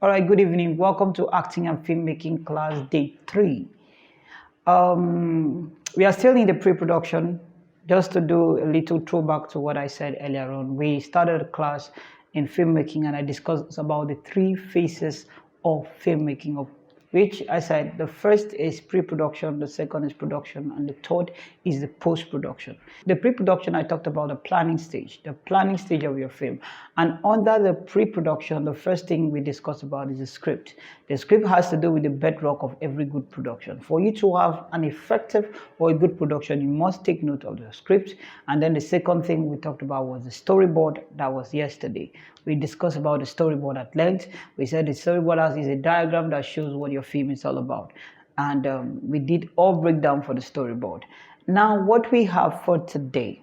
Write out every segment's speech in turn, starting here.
All right, good evening. Welcome to Acting and Filmmaking class day 3. We are still in the pre-production. Just to do a little throwback to what I said earlier on, we started a class in filmmaking and I discussed about the 3 phases of filmmaking, of which I said the first is pre-production, the second is production, and the third is the post-production. The pre-production, I talked about the planning stage of your film. And under the pre-production, the first thing we discussed about is the script. The script has to do with the bedrock of every good production. For you to have an effective or a good production, you must take note of the script. And then the second thing we talked about was the storyboard. That was yesterday. We discussed about the storyboard at length. We said the storyboard is a diagram that shows what your film is all about. And we did all breakdown for the storyboard. Now, what we have for today,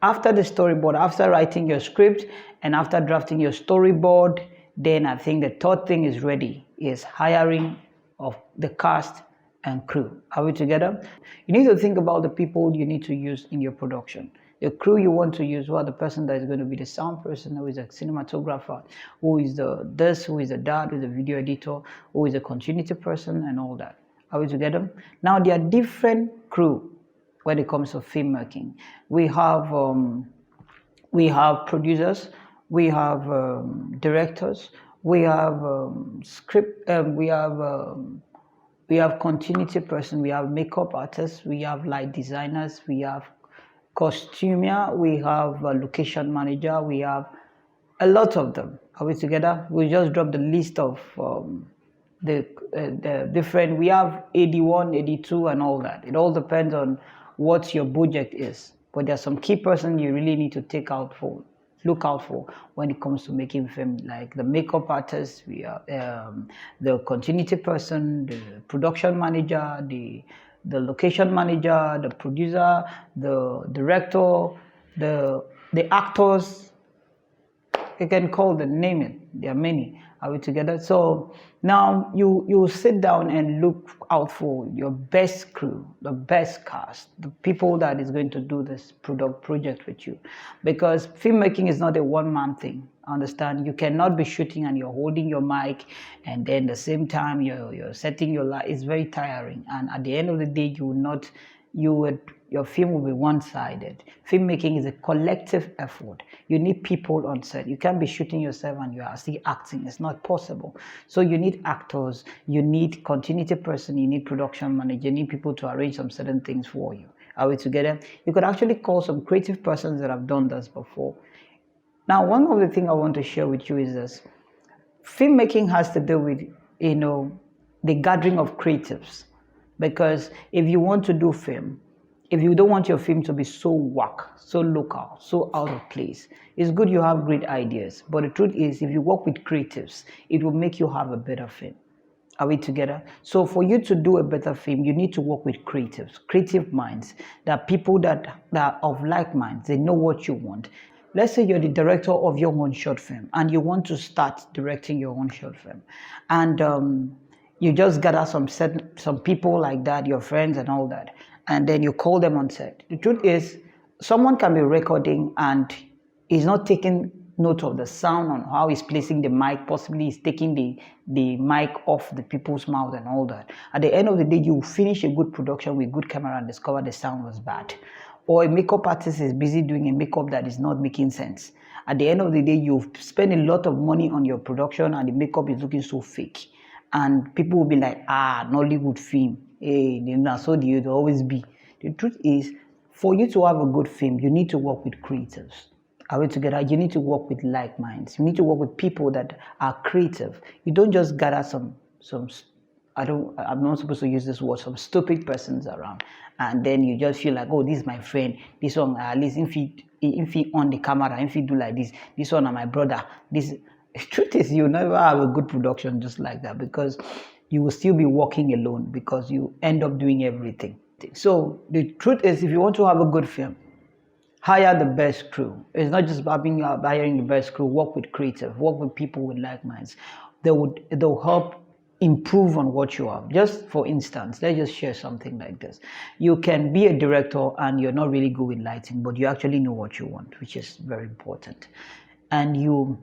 after the storyboard, after writing your script and after drafting your storyboard, then I think the third thing is ready, is hiring of the cast and crew. Are we together? You need to think about the people you need to use in your production. The crew you want to use, well, the person that is going to be the sound person, who is a cinematographer, who is who is the dad, who is the video editor, who is a continuity person, and all that. Are we together? Now, there are different crew when it comes to filmmaking. We have producers, we have directors, we have we have continuity person, we have makeup artists, we have light designers, we have costumier, we have a location manager, we have a lot of them. Are we together? We just dropped the list of the different, we have 81, 82 and all that. It all depends on what your budget is. But there's some key person you really need to look out for when it comes to making film, like the makeup artist, we are the continuity person, the production manager, the location manager, the producer, the director, the actors. You can call them, name it. There are many. Are we together? So now you sit down and look out for your best crew, the best cast, the people that is going to do this project with you. Because filmmaking is not a one-man thing. Understand? You cannot be shooting and you're holding your mic and then the same time you're setting your light. It's very tiring. And at the end of the day, your film will be one-sided. Filmmaking is a collective effort. You need people on set. You can't be shooting yourself and you are still acting. It's not possible. So you need actors, you need continuity person, you need production manager, you need people to arrange some certain things for you. Are we together? You could actually call some creative persons that have done this before. Now, one of the things I want to share with you is this. Filmmaking has to do with, the gathering of creatives. Because if you want to do film, if you don't want your film to be so whack, so local, so out of place, it's good you have great ideas. But the truth is, if you work with creatives, it will make you have a better film. Are we together? So for you to do a better film, you need to work with creatives, creative minds. There are people that are of like minds. They know what you want. Let's say you're the director of your own short film and you want to start directing your own short film. And you just gather some people like that, your friends and all that, and then you call them on set. The truth is, someone can be recording and is not taking note of the sound on how he's placing the mic, possibly he's taking the mic off the people's mouth and all that. At the end of the day, you finish a good production with good camera and discover the sound was bad. Or a makeup artist is busy doing a makeup that is not making sense. At the end of the day, you've spent a lot of money on your production and the makeup is looking so fake. And people will be like, Nollywood film. Hey, so do you always be. The truth is, for you to have a good film, you need to work with creatives. Are we together? You need to work with like minds. You need to work with people that are creative. You don't just gather some I'm not supposed to use this word, some stupid persons around. And then you just feel like, oh, this is my friend. This one, at least if he on the camera, if he do like this one are my brother. The truth is, you never have a good production just like that, because you will still be working alone because you end up doing everything. So the truth is, if you want to have a good film, hire the best crew. It's not just about hiring the best crew. Work with creative. Work with people with like minds. They'll help improve on what you have. Just for instance, let's just share something like this. You can be a director and you're not really good with lighting, but you actually know what you want, which is very important. And you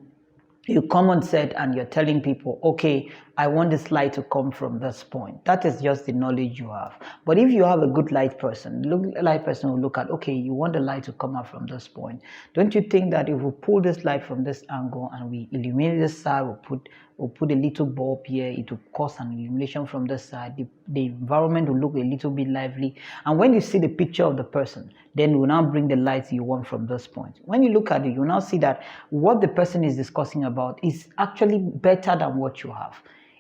You come on set and you're telling people, okay, I want this light to come from this point. That is just the knowledge you have. But if you have a good light person, light person will look at, okay, you want the light to come out from this point. Don't you think that if we pull this light from this angle and we illuminate this side, we'll put a little bulb here, it will cause an illumination from this side. The environment will look a little bit lively. And when you see the picture of the person, then we'll now bring the light you want from this point. When you look at it, you'll now see that what the person is discussing about is actually better than what you have.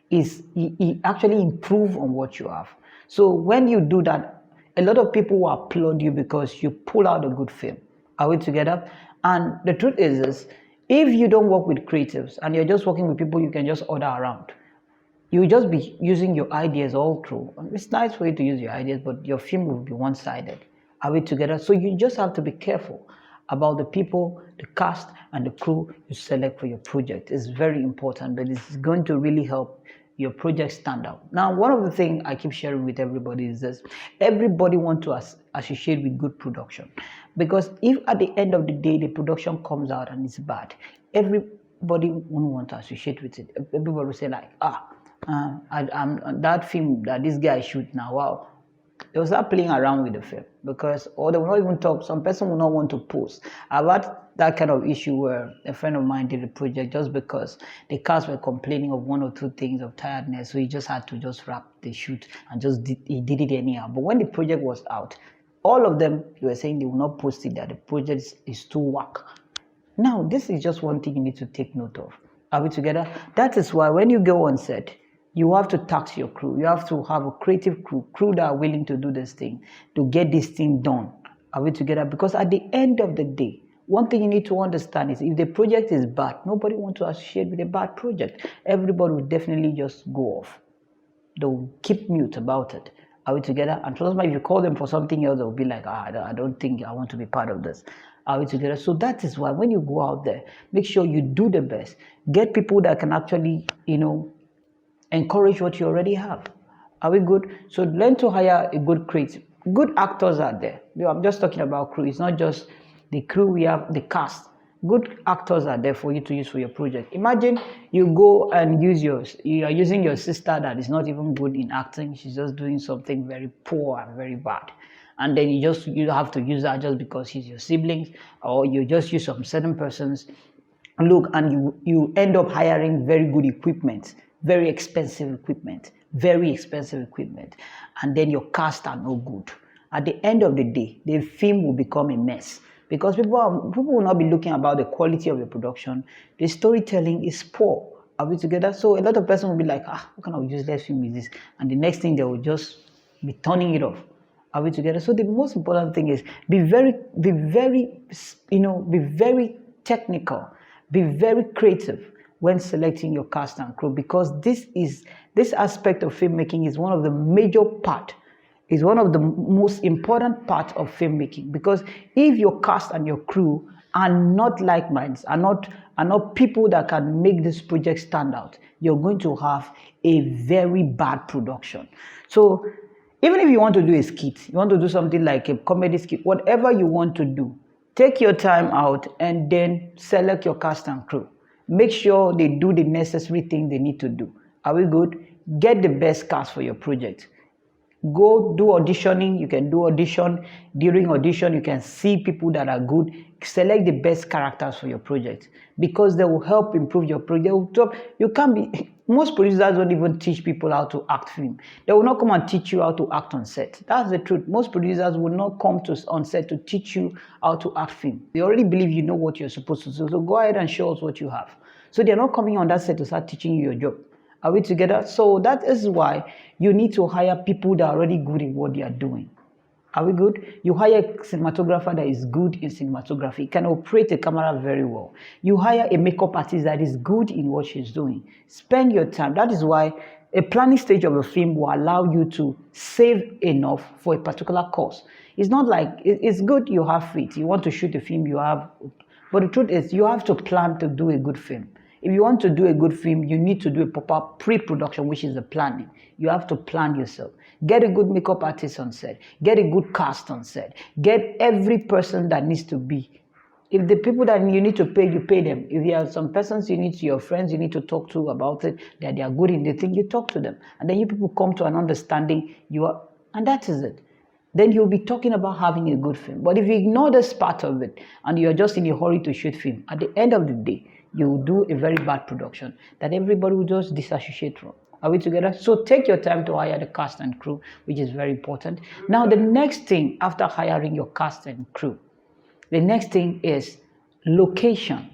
He actually improve on what you have. So when you do that, a lot of people will applaud you because you pull out a good film. Are we together? And the truth is if you don't work with creatives and you're just working with people you can just order around, you will just be using your ideas all through. It's nice for you to use your ideas, but your film will be one-sided. Are we together? So you just have to be careful about the people, the cast, and the crew you select for your project. It's very important, but it's going to really help your project stand out. Now, one of the things I keep sharing with everybody is this: everybody wants to associate with good production, because if at the end of the day the production comes out and it's bad, everybody won't want to associate with it. Everybody will say like, I'm that film that this guy shoot now, wow. They will start playing around with the film, because, or they will not even talk. Some person will not want to post. I've had that kind of issue where a friend of mine did a project just because the cast were complaining of one or two things of tiredness, so he just had to just wrap the shoot and he did it anyhow. But when the project was out, all of them were saying they will not post it, that the project is too whack. Now, this is just one thing you need to take note of. Are we together? That is why when you go on set, you have to tax your crew. You have to have a creative crew that are willing to do this thing, to get this thing done. Are we together? Because at the end of the day, one thing you need to understand is if the project is bad, nobody wants to associate with a bad project. Everybody will definitely just go off. They'll keep mute about it. Are we together? And trust me, if you call them for something else, they'll be like, I don't think I want to be part of this. Are we together? So that is why when you go out there, make sure you do the best. Get people that can actually, encourage what you already have. Are we good? So learn to hire a good creative. Good actors are there. I'm just talking about crew. It's not just the crew, we have the cast. Good actors are there for you to use for your project. Imagine you go and you are using your sister that is not even good in acting. She's just doing something very poor and very bad. And then you have to use her just because she's your siblings, or you just use some certain persons. Look, and you end up hiring very good equipment, very expensive equipment, and then your cast are no good. At the end of the day, the film will become a mess, because people will not be looking about the quality of the production. The storytelling is poor. Are we together? So a lot of person will be like, what kind of useless film is this? And the next thing they will just be turning it off. Are we together? So the most important thing is be very technical, be very creative when selecting your cast and crew, because this aspect of filmmaking is one of the most important part of filmmaking. Because if your cast and your crew are not like minds, are not people that can make this project stand out, you're going to have a very bad production. So even if you want to do a skit, you want to do something like a comedy skit, whatever you want to do, take your time out and then select your cast and crew. Make sure they do the necessary thing they need to do. Are we good? Get the best cast for your project. Go do auditioning. You can do audition. During audition, you can see people that are good. Select the best characters for your project, because they will help improve your project. You can't be. Most producers don't even teach people how to act film. They will not come and teach you how to act on set. That's the truth. Most producers will not come on set to teach you how to act film. They already believe you know what you're supposed to do. So go ahead and show us what you have. So they're not coming on that set to start teaching you your job. Are we together? So that is why you need to hire people that are already good in what they are doing. Are we good? You hire a cinematographer that is good in cinematography, can operate a camera very well. You hire a makeup artist that is good in what she's doing. Spend your time. That is why a planning stage of a film will allow you to save enough for a particular course. It's not like, it's good you have faith. You want to shoot a film, you have, but the truth is you have to plan to do a good film. If you want to do a good film, you need to do a proper pre-production, which is the planning. You have to plan yourself. Get a good makeup artist on set. Get a good cast on set. Get every person that needs to be If the people that you need to pay, you pay them. If there are some persons you need to, your friends you need to talk to about it, that they are good in the thing, you talk to them. And then you people come to an understanding, and that is it. Then you'll be talking about having a good film. But if you ignore this part of it and you're just in a hurry to shoot film, at the end of the day, you will do a very bad production that everybody will just disassociate from. Are we together? So take your time to hire the cast and crew, which is very important. Now, the next thing after hiring your cast and crew, the next thing is location.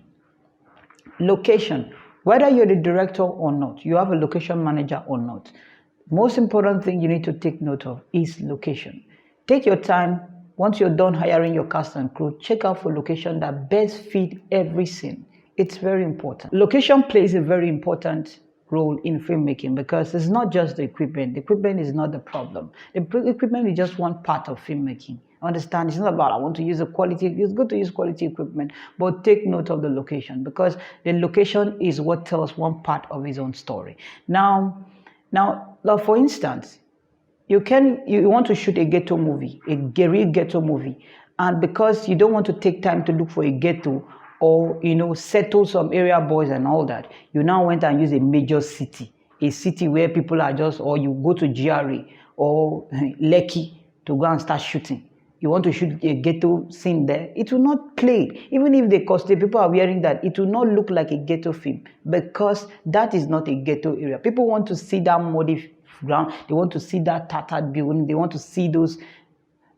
Location. Whether you're the director or not, you have a location manager or not, most important thing you need to take note of is location. Take your time. Once you're done hiring your cast and crew, check out for location that best fit every scene. It's very important. Location plays a very important role in filmmaking because it's not just the equipment. The equipment is not the problem. The equipment is just one part of filmmaking. Understand? It's not about I want to use a quality. It's good to use quality equipment, but take note of the location because the location is what tells one part of his own story. Now, for instance, you want to shoot a ghetto movie, a guerrilla ghetto movie, and because you don't want to take time to look for a ghetto or settle some area boys and all that, you now went and use a major city, a city where people are just, or you go to GRA or Lekki to go and start shooting. You want to shoot a ghetto scene there, it will not play. Even if the people are wearing that, it will not look like a ghetto film because that is not a ghetto area. People want to see that muddy ground. They want to see that tattered building. They want to see those.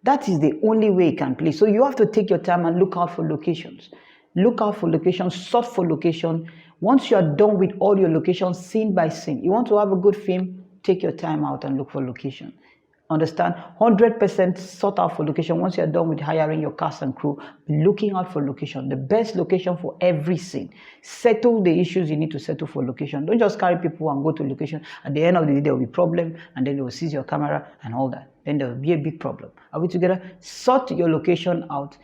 That is the only way it can play. So you have to take your time and look out for locations. Look out for locations, sort for location. Once you are done with all your locations, scene by scene, you want to have a good film, take your time out and look for location. Understand? 100% sort out for location. Once you're done with hiring your cast and crew, be looking out for location, the best location for every scene. Settle the issues you need to settle for location. Don't just carry people and go to location. At the end of the day, there will be problem, and then they will seize your camera and all that. Then there will be a big problem. Are we together? Sort your location out.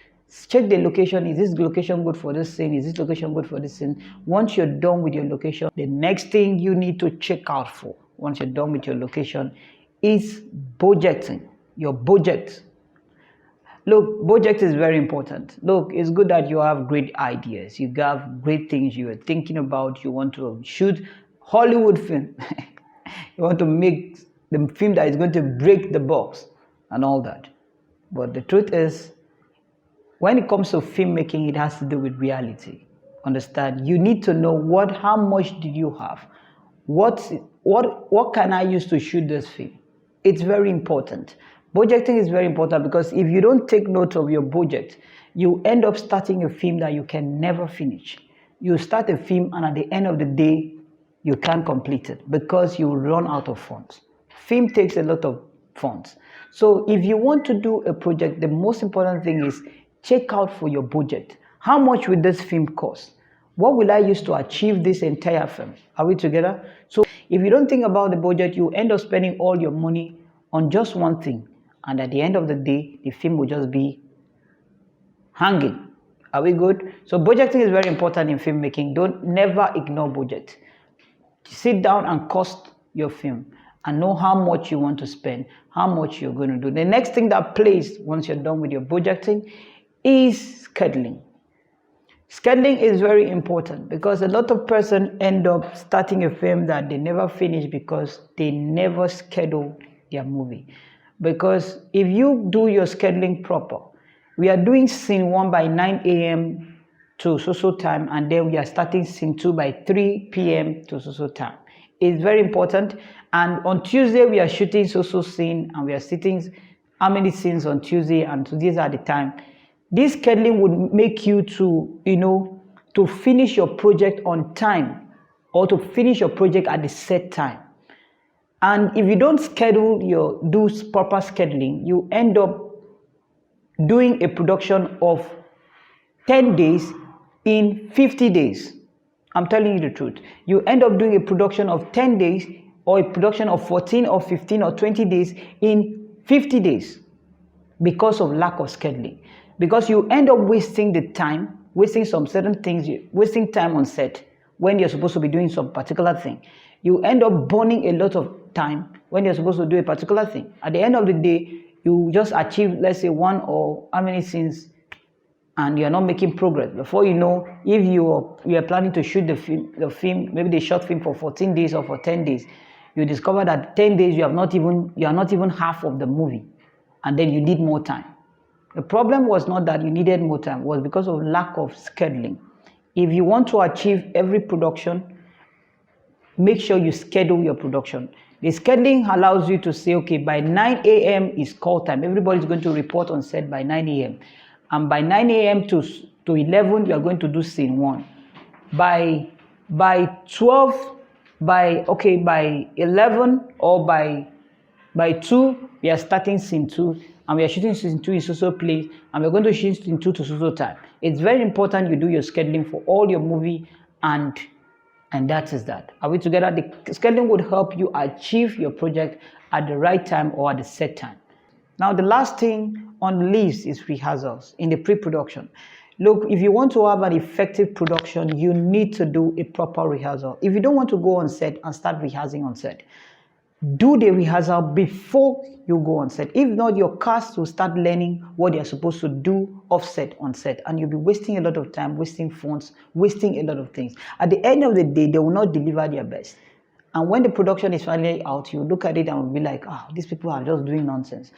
Check the location. Is this location good for this scene? Is this location good for this scene? Once you're done with your location, the next thing you need to check out for, once you're done with your location, is budgeting. Your budget. Look, budget is very important. Look, it's good that you have great ideas. You have great things you are thinking about. You want to shoot Hollywood film. You want to make the film that is going to break the box and all that. But the truth is, when it comes to filmmaking, it has to do with reality. Understand? You need to know how much did you have? What can I use to shoot this film? It's very important. Budgeting is very important because if you don't take note of your budget, you end up starting a film that you can never finish. You start a film and at the end of the day, you can't complete it because you run out of funds. Film takes a lot of funds. So if you want to do a project, the most important thing is check out for your budget. How much will this film cost? What will I use to achieve this entire film? Are we together? So if you don't think about the budget, you end up spending all your money on just one thing. And at the end of the day, the film will just be hanging. Are we good? So budgeting is very important in filmmaking. Never ignore budget. Sit down and cost your film and know how much you want to spend, how much you're going to do. The next thing that plays once you're done with your budgeting is scheduling. Scheduling is very important because a lot of persons end up starting a film that they never finish because they never schedule their movie. Because if you do your scheduling proper, we are doing scene 1 by 9 a.m. to so time, and then we are starting scene 2 by 3 p.m. to so time. It's very important. And on Tuesday, we are shooting so scene, and we are sitting how many scenes on Tuesday, and these are the time. This scheduling would make you to finish your project on time or to finish your project at the set time. And if you don't do proper scheduling, you end up doing a production of 10 days in 50 days. I'm telling you the truth. You end up doing a production of 10 days or a production of 14 or 15 or 20 days in 50 days because of lack of scheduling. Because you end up wasting the time, wasting some certain things, wasting time on set when you're supposed to be doing some particular thing. You end up burning a lot of time when you're supposed to do a particular thing. At the end of the day, you just achieve, let's say, 1 or how many scenes and you're not making progress. Before you know, if you are planning to shoot the film, maybe the short film for 14 days or for 10 days, you discover that 10 days you are not even half of the movie, and then you need more time. The problem was not that you needed more time, it was because of lack of scheduling. If you want to achieve every production, make sure you schedule your production. The scheduling allows you to say, okay, by 9 a.m. is call time. Everybody's going to report on set by 9 a.m. And by 9 a.m. to 11, you are going to do scene 1. By 12, by 11 or by 2, we are starting scene 2, and we are shooting scene 2 in so place, and we're going to shoot scene 2 to so time. It's very important you do your scheduling for all your movie, and that is that. Are we together? The scheduling would help you achieve your project at the right time or at the set time. Now, the last thing on the list is rehearsals in the pre-production. Look, if you want to have an effective production, you need to do a proper rehearsal. If you don't want to go on set and start rehearsing on set, do the rehearsal before you go on set. If not, your cast will start learning what they're supposed to do offset on set, and you'll be wasting a lot of time, wasting funds, wasting a lot of things. At the end of the day, they will not deliver their best. And when the production is finally out, you look at it and will be like, these people are just doing nonsense.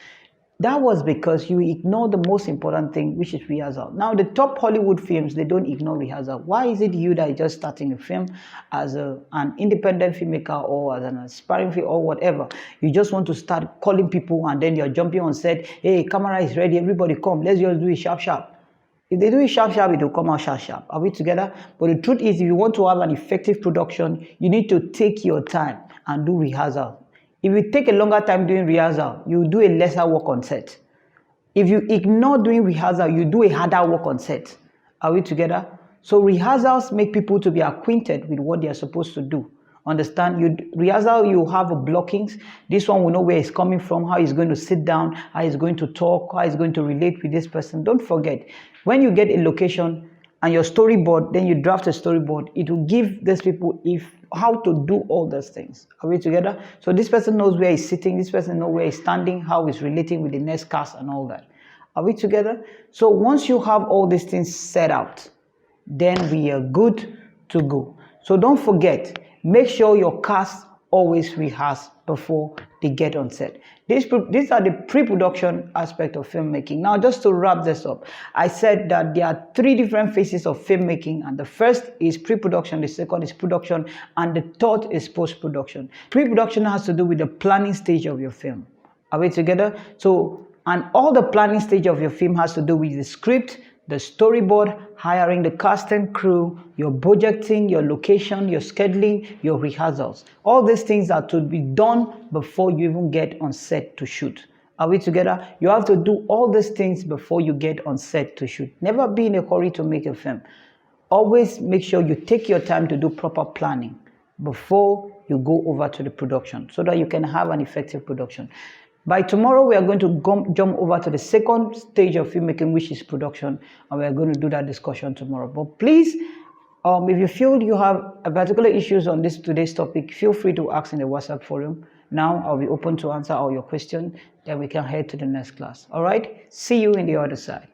That was because you ignore the most important thing, which is rehearsal. Now, the top Hollywood films, they don't ignore rehearsal. Why is it you that is just starting a film as an independent filmmaker or as an aspiring film or whatever? You just want to start calling people, and then you're jumping on set. Hey, camera is ready. Everybody come. Let's just do it sharp, sharp. If they do it sharp, sharp, it will come out sharp, sharp. Are we together? But the truth is, if you want to have an effective production, you need to take your time and do rehearsal. If you take a longer time doing rehearsal, you do a lesser work on set. If you ignore doing rehearsal, you do a harder work on set. Are we together? So rehearsals make people to be acquainted with what they are supposed to do. Understand? Rehearsal, you have a blockings. This one will know where he's coming from, how he's going to sit down, how he's going to talk, how he's going to relate with this person. Don't forget, when you get a location and your storyboard, then you draft a storyboard, it will give these people how to do all those things. Are we together? So this person knows where he's sitting, this person knows where he's standing, how he's relating with the next cast and all that. Are we together? So once you have all these things set out, then we are good to go. So don't forget, make sure your cast always rehearse before they get on set. These are the pre-production aspect of filmmaking. Now, just to wrap this up, I said that there are 3 different phases of filmmaking, and the first is pre-production, the second is production, and the third is post-production. Pre-production has to do with the planning stage of your film. Are we together? So, and all the planning stage of your film has to do with the script, the storyboard, hiring the cast and crew, your budgeting, your location, your scheduling, your rehearsals. All these things are to be done before you even get on set to shoot. Are we together? You have to do all these things before you get on set to shoot. Never be in a hurry to make a film. Always make sure you take your time to do proper planning before you go over to the production so that you can have an effective production. By tomorrow, we are going to jump over to the second stage of filmmaking, which is production, and we are going to do that discussion tomorrow. But please, if you feel you have a particular issues on today's topic, feel free to ask in the WhatsApp forum. Now, I'll be open to answer all your questions, then we can head to the next class. All right? See you in the other side.